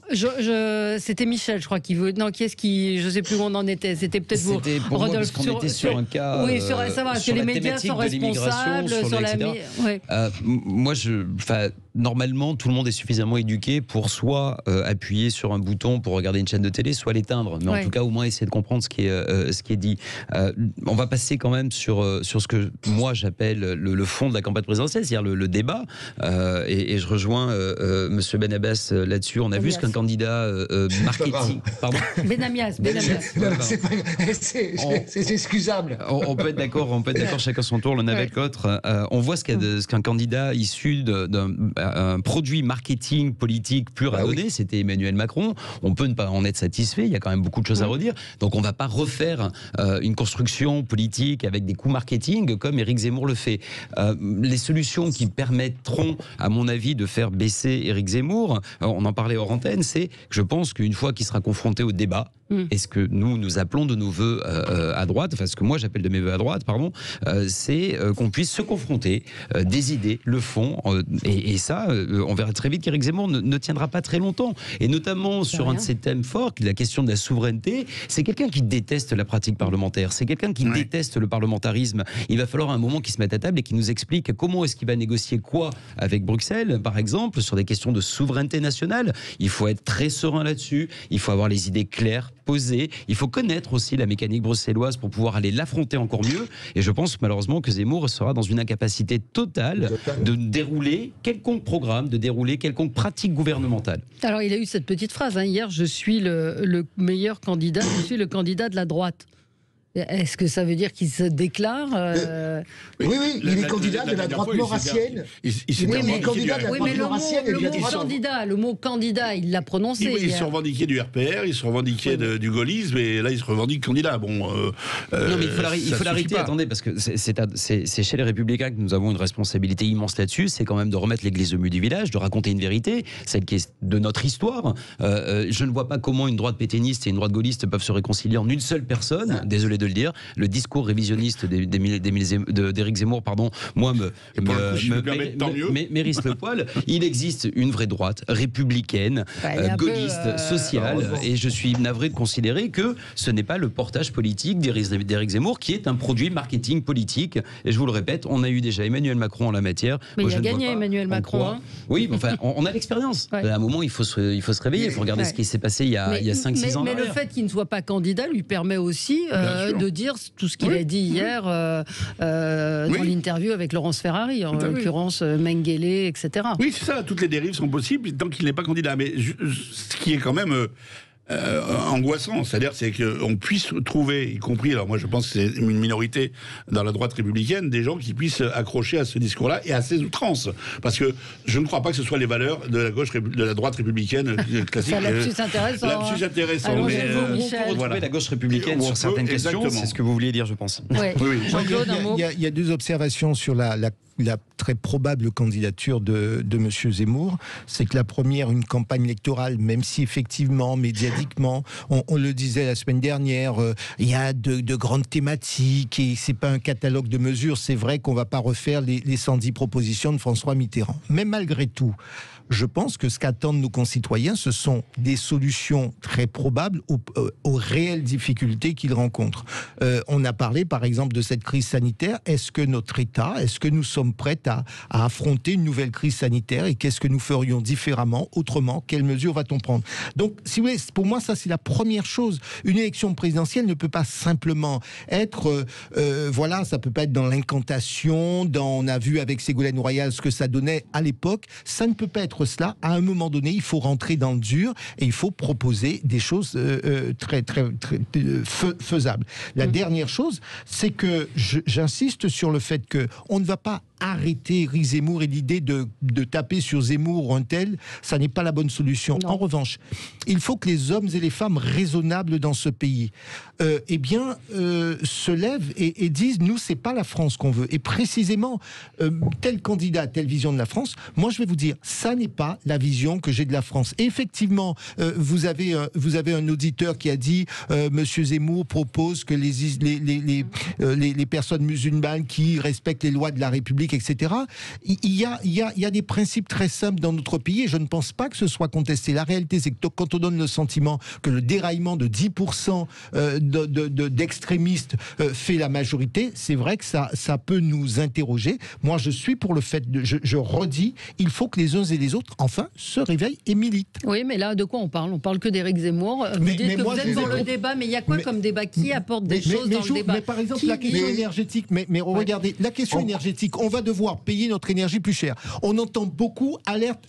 c'était Michel, je crois, qui veut. Non, qui est-ce qui. Je ne sais plus où on en était. C'était peut-être vous, Rodolphe. Parce qu'on était sur un cas. Oui, sur savoir est-ce que les médias sont responsables sur la. Ouais. Moi, normalement, tout le monde est suffisamment éduqué pour soit appuyer sur un bouton pour regarder une chaîne de télé, soit l'éteindre. Mais en tout cas, au moins essayer de comprendre ce qui est dit. On va passer quand même sur ce que moi j'appelle le fond de la campagne présidentielle, c'est-à-dire le débat. Et je rejoins Monsieur Benamias là-dessus. On a vu ce qu'un candidat marketing. Pardon. Benamias. C'est excusable. On peut être d'accord, chacun son tour, l'un avec l'autre. On voit ce qu'un candidat issu d'un produit marketing politique pur à donner, c'était Emmanuel Macron. On peut ne pas en être satisfait, il y a quand même beaucoup de choses à redire. Donc on ne va pas refaire une construction politique avec des coups marketing comme Éric Zemmour le fait. Les solutions qui permettront, à mon avis, de faire baisser Éric Zemmour, on en parlait hors antenne, c'est que je pense qu'une fois qu'il sera confronté au débat, et ce que nous appelons de nos voeux à droite, enfin ce que moi j'appelle de mes voeux à droite, c'est qu'on puisse se confronter des idées, le fond, et ça, on verra très vite qu'Éric Zemmour ne tiendra pas très longtemps, et notamment sur un de ces thèmes forts, la question de la souveraineté. C'est quelqu'un qui déteste la pratique parlementaire, c'est quelqu'un qui déteste le parlementarisme. Il va falloir un moment qu'il se mette à table et qu'il nous explique comment est-ce qu'il va négocier quoi avec Bruxelles, par exemple, sur des questions de souveraineté nationale. Il faut être très serein là-dessus, il faut avoir les idées claires, posées, il faut connaître aussi la mécanique bruxelloise pour pouvoir aller l'affronter encore mieux, et je pense malheureusement que Zemmour sera dans une incapacité totale de dérouler quelconque programme, de dérouler quelconque pratique gouvernementale. Alors il a eu cette petite phrase hier: je suis le meilleur candidat, je suis le candidat de la droite. Est-ce que ça veut dire qu'il se déclare Oui, il est candidat de la droite maurassienne. Oui, mais le mot candidat, il l'a prononcé. Il se revendiquait du RPR, il se revendiquait du gaullisme, et là il se revendique candidat. Non, mais il faut l'arrêter, attendez, parce que c'est chez les Républicains que nous avons une responsabilité immense là-dessus, c'est quand même de remettre l'église au milieu du village, de raconter une vérité, celle qui est de notre histoire. Je ne vois pas comment une droite pétainiste et une droite gaulliste peuvent se réconcilier en une seule personne, désolé de le dire. Le discours révisionniste d'Éric Zemmour, moi, mérite le poil. Il existe une vraie droite républicaine, gaulliste, sociale, et je suis navré de considérer que ce n'est pas le portage politique d'Éric Zemmour qui est un produit marketing politique. Et je vous le répète, on a eu déjà Emmanuel Macron en la matière. Mais il a gagné Emmanuel Macron. Oui, mais enfin, on a l'expérience. À un moment, il faut se réveiller. Il faut regarder ce qui s'est passé il y a 5-6 ans. Mais le fait qu'il ne soit pas candidat lui permet aussi de dire tout ce qu'il a dit hier dans l'interview avec Laurence Ferrari, en l'occurrence Mengele, etc. Oui, c'est ça, toutes les dérives sont possibles tant qu'il n'est pas candidat. Mais ce qui est quand même angoissant, c'est-à-dire c'est qu'on puisse trouver, y compris, alors moi je pense que c'est une minorité dans la droite républicaine, des gens qui puissent accrocher à ce discours-là et à ces outrances, parce que je ne crois pas que ce soit les valeurs de la droite républicaine classique. C'est lapsus intéressant. Lapsus intéressant. On peut retrouver la gauche républicaine sur certaines questions, c'est ce que vous vouliez dire, je pense. Oui. Il y a deux observations sur la très probable candidature de M. Zemmour, c'est que la première, une campagne électorale, même si effectivement, médiatiquement, on le disait la semaine dernière, il y a de grandes thématiques et c'est pas un catalogue de mesures. C'est vrai qu'on va pas refaire les 110 propositions de François Mitterrand. Mais malgré tout, je pense que ce qu'attendent nos concitoyens, ce sont des solutions très probables aux réelles difficultés qu'ils rencontrent. On a parlé, par exemple, de cette crise sanitaire. Est-ce que notre État, est-ce que nous sommes prêts à affronter une nouvelle crise sanitaire et qu'est-ce que nous ferions différemment, autrement? Quelles mesures va-t-on prendre? Donc, si vous voulez, pour moi, ça, c'est la première chose. Une élection présidentielle ne peut pas simplement être, voilà, ça peut pas être dans l'incantation, on a vu avec Ségolène Royal ce que ça donnait à l'époque. Ça ne peut pas être cela. À un moment donné, il faut rentrer dans le dur et il faut proposer des choses très faisables. La dernière chose, c'est que j'insiste sur le fait qu'on ne va pas arrêter Éric Zemmour et l'idée de taper sur Zemmour ou un tel, ça n'est pas la bonne solution. Non. En revanche, il faut que les hommes et les femmes raisonnables dans ce pays se lèvent et disent, nous, c'est pas la France qu'on veut. Et précisément, tel candidat, telle vision de la France, moi je vais vous dire, ça n'est pas la vision que j'ai de la France. Et effectivement, vous avez un auditeur qui a dit, Monsieur Zemmour propose que les personnes musulmanes qui respectent les lois de la République, etc. Il y a des principes très simples dans notre pays et je ne pense pas que ce soit contesté. La réalité, c'est que quand on donne le sentiment que le déraillement de 10% d'extrémistes fait la majorité, c'est vrai que ça peut nous interroger. Moi, je suis pour le fait, je redis, il faut que les uns et les autres, enfin, se réveillent et militent. Oui, mais là, de quoi on parle? On parle que d'Éric Zemmour. Vous dites que vous êtes dans le débat, mais il y a quoi comme débat? Qui apporte des choses dans le débat? Mais par exemple, la question énergétique, regardez, la question énergétique, on va devoir payer notre énergie plus cher. On entend beaucoup alerte.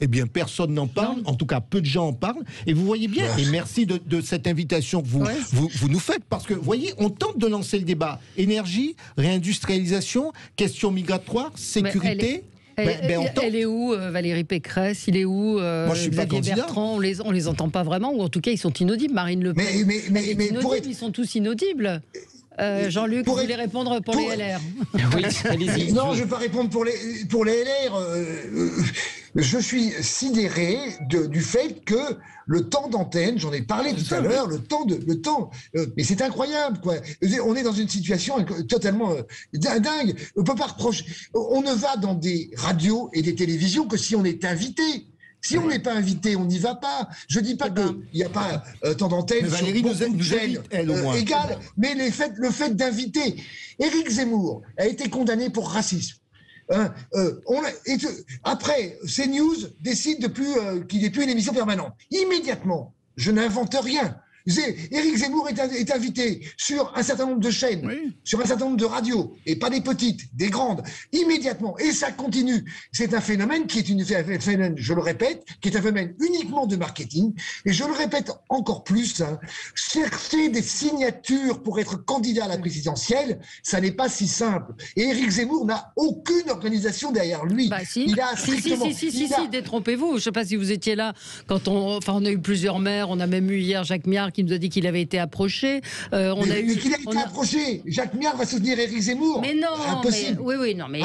Eh bien, personne n'en parle, en tout cas, peu de gens en parlent, et vous voyez bien, et merci de cette invitation que vous nous faites, parce que, vous voyez, on tente de lancer le débat. Énergie, réindustrialisation, question migratoire, sécurité... Elle est où Valérie Pécresse? Il est où Xavier Bertrand? On les entend pas vraiment, ou en tout cas ils sont inaudibles. Marine Le Pen, ils sont tous inaudibles. Jean-Luc, vous voulez répondre pour les LR? Oui, allez-y. Non, je ne vais pas répondre pour les LR. Je suis sidéré du fait que le temps d'antenne, j'en ai parlé tout à l'heure, le temps, mais c'est incroyable, quoi. On est dans une situation totalement dingue. On peut pas reprocher. On ne va dans des radios et des télévisions que si on est invité. Si on n'est pas invité, on n'y va pas. Je dis pas qu'il n'y a pas tant d'antennes sur beaucoup de chaînes égales, mais le fait d'inviter. Éric Zemmour a été condamné pour racisme. Après, CNews décide qu'il n'est plus une émission permanente. Immédiatement, je n'invente rien. Éric Zemmour est invité sur un certain nombre de chaînes, sur un certain nombre de radios, et pas des petites, des grandes, immédiatement. Et ça continue. C'est un phénomène qui est phénomène, je le répète, qui est un phénomène uniquement de marketing. Et je le répète encore plus, chercher des signatures pour être candidat à la présidentielle, ça n'est pas si simple. Et Éric Zemmour n'a aucune organisation derrière lui. Si. Il a strictement... Si, détrompez-vous. Je ne sais pas si vous étiez là quand on a eu plusieurs maires. On a même eu hier Jacques Miard qui nous a dit qu'il avait été approché. Qu'il a été approché. Jacques Miard va soutenir Éric Zemmour. Mais non, impossible. Mais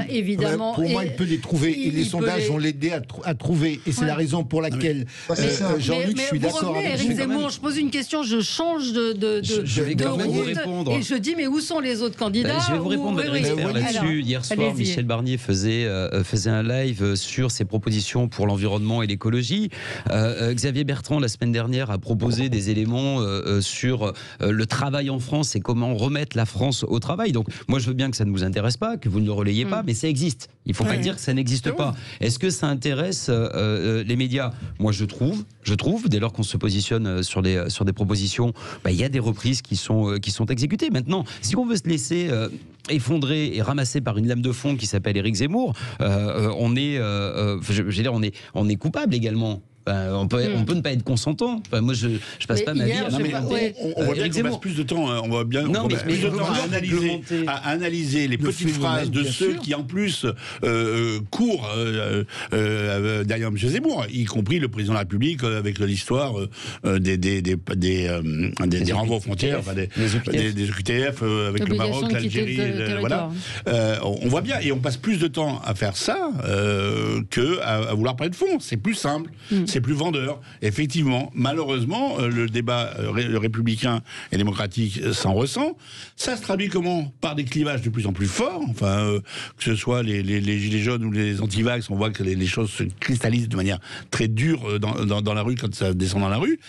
évidemment. Pour moi, il peut les trouver. Et les sondages vont l'aider à trouver. Et c'est la raison pour laquelle, Jean-Luc, je suis d'accord avec vous. Éric Zemmour, je pose une question, je change je vais quand même vous répondre. Et je dis, mais où sont les autres candidats? Je vais vous répondre là-dessus. Hier soir, Michel Barnier faisait un live sur ses propositions pour l'environnement et l'écologie. Xavier Bertrand, la semaine dernière, a proposé des éléments sur le travail en France et comment remettre la France au travail. Donc moi je veux bien que ça ne vous intéresse pas, que vous ne le relayez pas, mais ça existe. Il ne faut pas dire que ça n'existe pas. Est-ce que ça intéresse les médias? Moi je trouve, dès lors qu'on se positionne sur des propositions, il y a des reprises qui sont exécutées. Maintenant, si on veut se laisser effondré et ramassé par une lame de fond qui s'appelle Éric Zemmour, on est coupable également. On peut ne pas être consentant. Enfin, moi, je passe pas ma vie à... On voit bien qu'on passe plus de temps, on voit bien plus de temps à analyser les petites phrases de ceux qui, en plus, courent derrière M. Zemmour, y compris le président de la République, avec l'histoire des renvois aux frontières, des OQTF avec le Maroc, l'Algérie, voilà. On voit bien, et on passe plus de temps à faire ça qu'à vouloir parler de fond. C'est plus simple, c'est plus vendeur. Effectivement, malheureusement, le débat républicain et démocratique s'en ressent. Ça se traduit comment? Par des clivages de plus en plus forts. Enfin, que ce soit les gilets jaunes ou les anti-vax, on voit que les choses se cristallisent de manière très dure dans la rue quand ça descend dans la rue.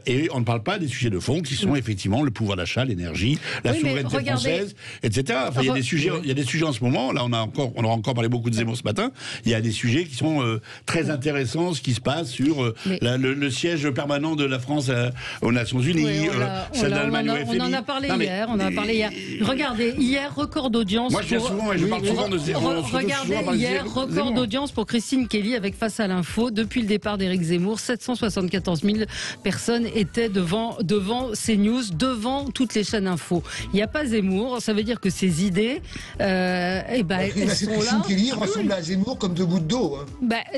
Et on ne parle pas des sujets de fond qui sont effectivement le pouvoir d'achat, l'énergie, la souveraineté française, etc. Enfin, il y a des sujets en ce moment. Là, on aura encore parlé beaucoup de Zemmour ce matin. Il y a des sujets qui sont très intéressants, ce qui se passe sur le siège permanent de la France aux Nations Unies, celle d'Allemagne au FMI. On en a parlé hier. Regardez, hier, record d'audience. Moi, je viens souvent et je parle souvent de Zemmour. Regardez, hier, record d'audience pour Christine Kelly avec Face à l'info. Depuis le départ d'Éric Zemmour, 774 000 personnes étaient devant CNews, devant toutes les chaînes info. Il n'y a pas Zemmour, ça veut dire que ses idées, elles sont là. Christine Kelly ressemble à Zemmour comme deux gouttes d'eau.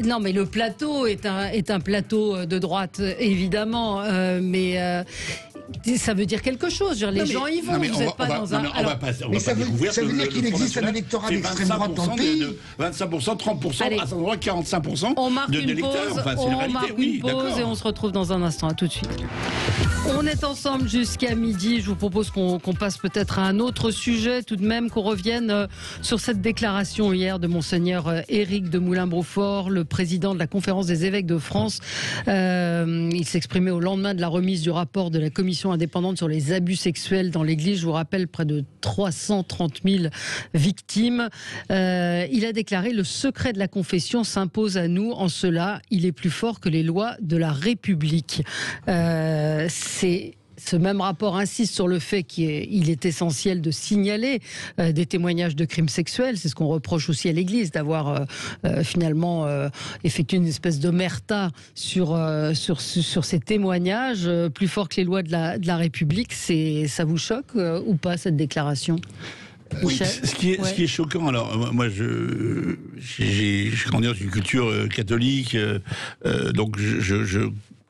Non, mais le plateau est un plateau de droite, évidemment, mais ça veut dire quelque chose. Les gens y vont. Vous n'êtes pas dans un. Mais ça veut dire qu'il existe un électorat d'extrême droite dans le pays. 25%, 30%, à ce moment-là, 45% d'électeurs. On marque une pause et on se retrouve dans un instant. À tout de suite. On est ensemble jusqu'à midi. Je vous propose qu'on passe peut-être à un autre sujet, tout de même, qu'on revienne sur cette déclaration hier de Monseigneur Éric de Moulin-Beaufort, le président de la Conférence des évêques de France. Il s'exprimait au lendemain de la remise du rapport de la commission indépendante sur les abus sexuels dans l'Église. Je vous rappelle, près de 330 000 victimes. Il a déclaré: le secret de la confession s'impose à nous. En cela, il est plus fort que les lois de la République. Ce même rapport insiste sur le fait qu'il est essentiel de signaler des témoignages de crimes sexuels. C'est ce qu'on reproche aussi à l'Église, d'avoir finalement effectué une espèce d'omerta sur ces témoignages, plus fort que les lois de la République. Ça vous choque ou pas, cette déclaration ? Oui, ce qui est choquant, alors moi j'ai grandi dans une culture catholique, donc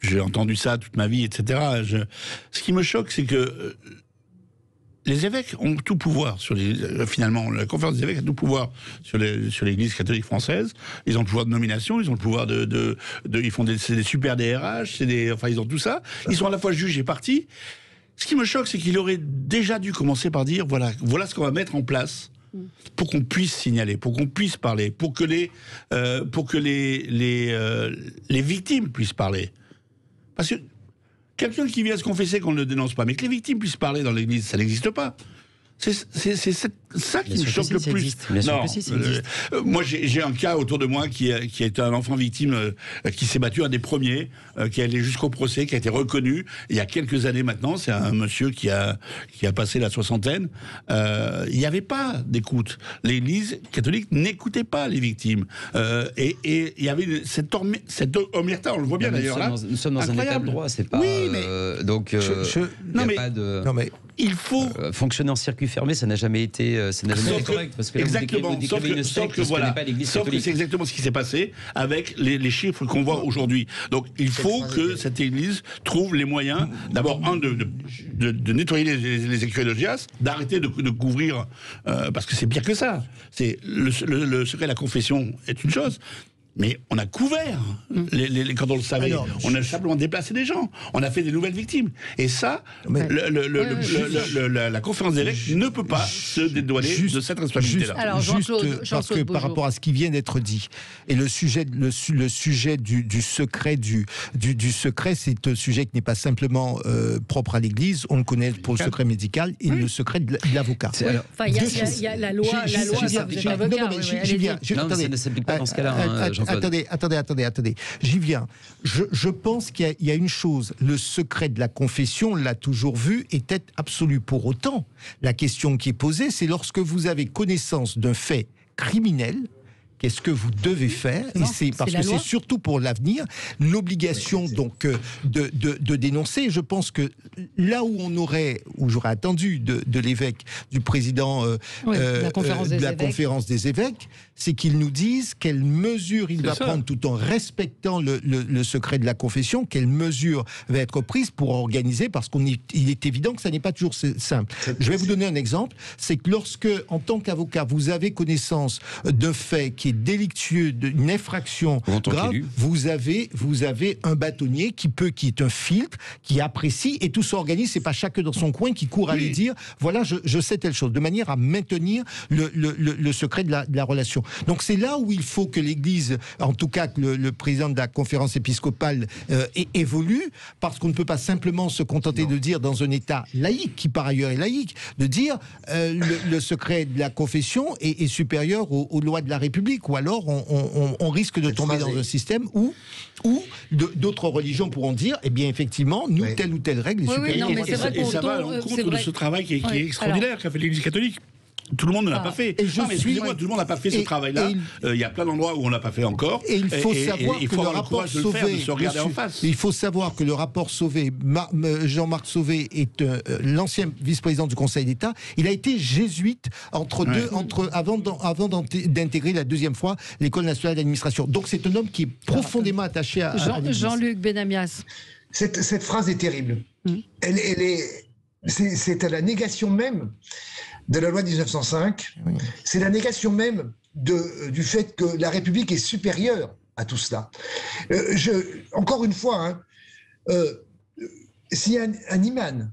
j'ai entendu ça toute ma vie, etc. Ce qui me choque, c'est que les évêques ont tout pouvoir finalement, la conférence des évêques a tout pouvoir sur l'Église catholique française. Ils ont le pouvoir de nomination, ils ont le pouvoir ils font des super DRH, ils ont tout ça. Ils sont à la fois juges et partis. Ce qui me choque, c'est qu'il aurait déjà dû commencer par dire voilà ce qu'on va mettre en place pour qu'on puisse signaler, pour qu'on puisse parler, pour que les victimes puissent parler. Parce que quelqu'un qui vient se confesser qu'on ne le dénonce pas, mais que les victimes puissent parler dans l'Église, ça n'existe pas. C'est ça qui me choque le plus. Moi, j'ai un cas autour de moi qui a été un enfant victime qui s'est battu, un des premiers, qui est allé jusqu'au procès, qui a été reconnu il y a quelques années maintenant. C'est un monsieur qui a passé la soixantaine. Il n'y avait pas d'écoute. L'Église catholique n'écoutait pas les victimes. Et il y avait cette omerta, on le voit bien d'ailleurs là. Nous sommes dans un état de droit, c'est pas. Oui, mais donc il faut fonctionner en circuit fermé, ça n'a jamais été correct, parce que exactement. Sauf que c'est exactement ce qui s'est passé avec les chiffres qu'on voit aujourd'hui. Donc il faut que cette Église trouve les moyens, d'abord de nettoyer les écuries de GIAS, d'arrêter de couvrir, parce que c'est pire que ça. C'est le secret de la confession est une chose. Mais on a couvert quand on le savait. Alors, on a simplement déplacé des gens. On a fait des nouvelles victimes. Et ça, la conférence des évêques ne peut pas se dédouaner de cette responsabilité-là. Alors, parce que par rapport à ce qui vient d'être dit, et le sujet du secret, du secret, c'est un sujet qui n'est pas simplement propre à l'Église. On le connaît pour le secret médical et le secret de l'avocat. Il y a la loi, ça vous êtes avocat. Ça ne s'applique pas dans ce cas-là. Attendez. J'y viens. Je pense qu'il y a une chose. Le secret de la confession, on l'a toujours vu, était absolu. Pour autant, la question qui est posée, c'est lorsque vous avez connaissance d'un fait criminel, qu'est-ce que vous devez faire, et c'est parce que c'est surtout pour l'avenir, l'obligation donc de dénoncer. Je pense que là où j'aurais attendu de l'évêque, du président de la conférence des évêques, c'est qu'il nous dise quelles mesures il va prendre tout en respectant le secret de la confession, quelles mesures va être prise pour organiser, parce qu'il est évident que ça n'est pas toujours simple. Je vais vous donner un exemple, c'est que lorsque, en tant qu'avocat, vous avez connaissance d'un fait qui est délictueux, d'une infraction grave, vous avez un bâtonnier qui est un filtre, qui apprécie, et tout s'organise, c'est pas chacun dans son coin qui court à lui dire, voilà, je sais telle chose, de manière à maintenir le secret de la relation. Donc c'est là où il faut que l'Église, en tout cas que le président de la conférence épiscopale évolue, parce qu'on ne peut pas simplement se contenter de dire dans un État laïque, qui par ailleurs est laïque, de dire le secret de la confession est supérieur aux lois de la République, ou alors on risque de tomber dans un système où d'autres religions pourront dire, eh bien effectivement, nous, telle ou telle règle est supérieure. Et ça va à l'encontre de ce travail qui est extraordinaire qu'a fait l'Église catholique. Tout le monde ne l'a pas fait. Excusez-moi, tout le monde n'a pas fait ce travail-là. Il y a plein d'endroits où on l'a pas fait encore. Et il faut savoir que le rapport Sauvé, il faut savoir que le rapport Sauvé, Jean-Marc Sauvé est l'ancien vice-président du Conseil d'État. Il a été jésuite avant d'intégrer la deuxième fois l'École nationale d'administration. Donc c'est un homme qui est profondément attaché à Jean-Luc Benamias. Cette phrase est terrible. C'est à la négation même de la loi de 1905, c'est la négation même du fait que la République est supérieure à tout cela. Encore une fois, si un imam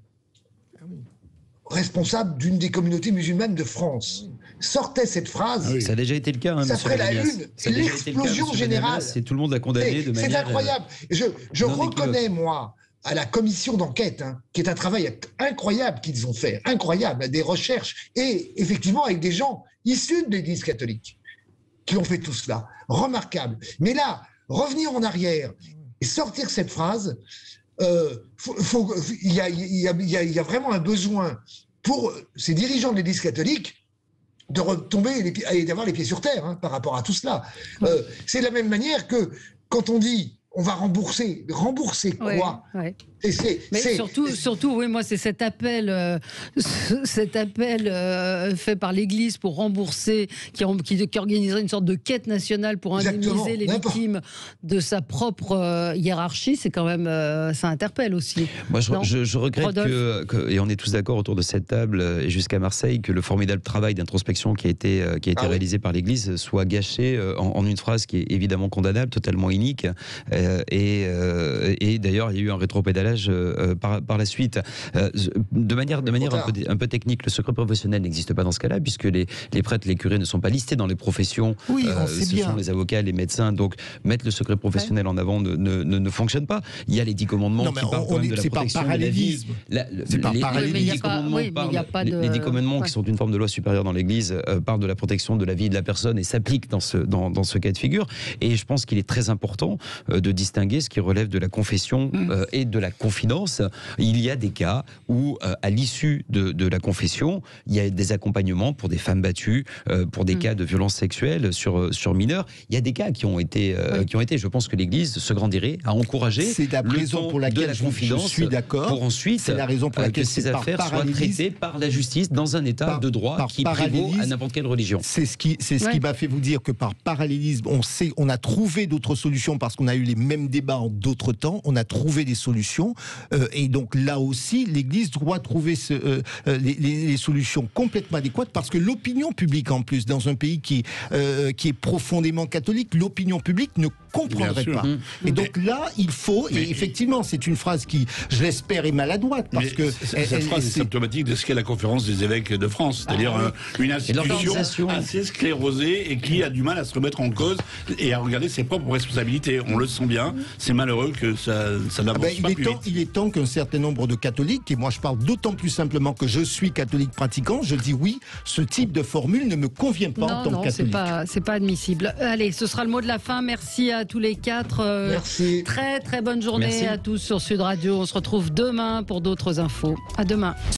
responsable d'une des communautés musulmanes de France sortait cette phrase, ça a déjà été le cas, ça ferait la une, l'explosion générale. C'est tout le monde l'a condamné de manière... C'est incroyable. Je reconnais, moi, à la commission d'enquête, qui est un travail incroyable qu'ils ont fait, incroyable, des recherches, et effectivement avec des gens issus de l'Église catholique qui ont fait tout cela. Remarquable. Mais là, revenir en arrière et sortir cette phrase, il y a vraiment un besoin pour ces dirigeants de l'Église catholique de retomber et d'avoir les pieds sur terre par rapport à tout cela. C'est de la même manière que quand on dit on va rembourser quoi? Mais surtout, oui, moi, c'est cet appel fait par l'Église pour rembourser, qui organiserait une sorte de quête nationale pour indemniser les victimes de sa propre hiérarchie. C'est quand même, ça interpelle aussi. Moi, je regrette et on est tous d'accord autour de cette table et jusqu'à Marseille, que le formidable travail d'introspection qui a été réalisé par l'Église soit gâché en une phrase qui est évidemment condamnable, totalement inique. Et d'ailleurs, il y a eu un rétropédalage par la suite. De manière un peu technique, le secret professionnel n'existe pas dans ce cas-là, puisque les prêtres, les curés ne sont pas listés dans les professions. Oui, ce sont les avocats, les médecins. Donc, mettre le secret professionnel en avant ne fonctionne pas. Il y a les 10 commandements qui parlent quand même de la protection de la vie. Les 10 commandements qui sont une forme de loi supérieure dans l'Église parlent de la protection de la vie de la personne et s'appliquent dans ce cas de figure. Et je pense qu'il est très important de distinguer ce qui relève de la confession et de la confidence. Il y a des cas où, à l'issue de la confession, il y a des accompagnements pour des femmes battues, pour des cas de violences sexuelles sur mineurs. Il y a des cas qui ont été, je pense que l'Église se grandirait à encourager le temps pour laquelle la confidence, je suis d'accord. Pour ensuite c'est la raison pour laquelle que ces affaires soient traitées par la justice dans un état de droit qui prévaut à n'importe quelle religion. C'est ce qui m'a fait vous dire que par parallélisme, on a trouvé d'autres solutions parce qu'on a eu les mêmes débats en d'autres temps, on a trouvé des solutions et donc là aussi l'Église doit trouver les solutions complètement adéquates, parce que l'opinion publique, en plus, dans un pays qui est profondément catholique, l'opinion publique ne comprendrait pas. Et donc là, il faut, et effectivement, c'est une phrase qui, je l'espère, est maladroite, parce que cette phrase est symptomatique de ce qu'est la conférence des évêques de France, c'est-à-dire une institution assez sclérosée et qui a du mal à se remettre en cause et à regarder ses propres responsabilités. On le sent bien, c'est malheureux que ça n'avance pas plus vite. Il est temps qu'un certain nombre de catholiques, et moi je parle d'autant plus simplement que je suis catholique pratiquant, je dis oui, ce type de formule ne me convient pas en tant que catholique. C'est pas admissible. Allez, ce sera le mot de la fin. Merci à tous les quatre. Merci. Très très bonne journée à tous sur Sud Radio. On se retrouve demain pour d'autres infos. À demain.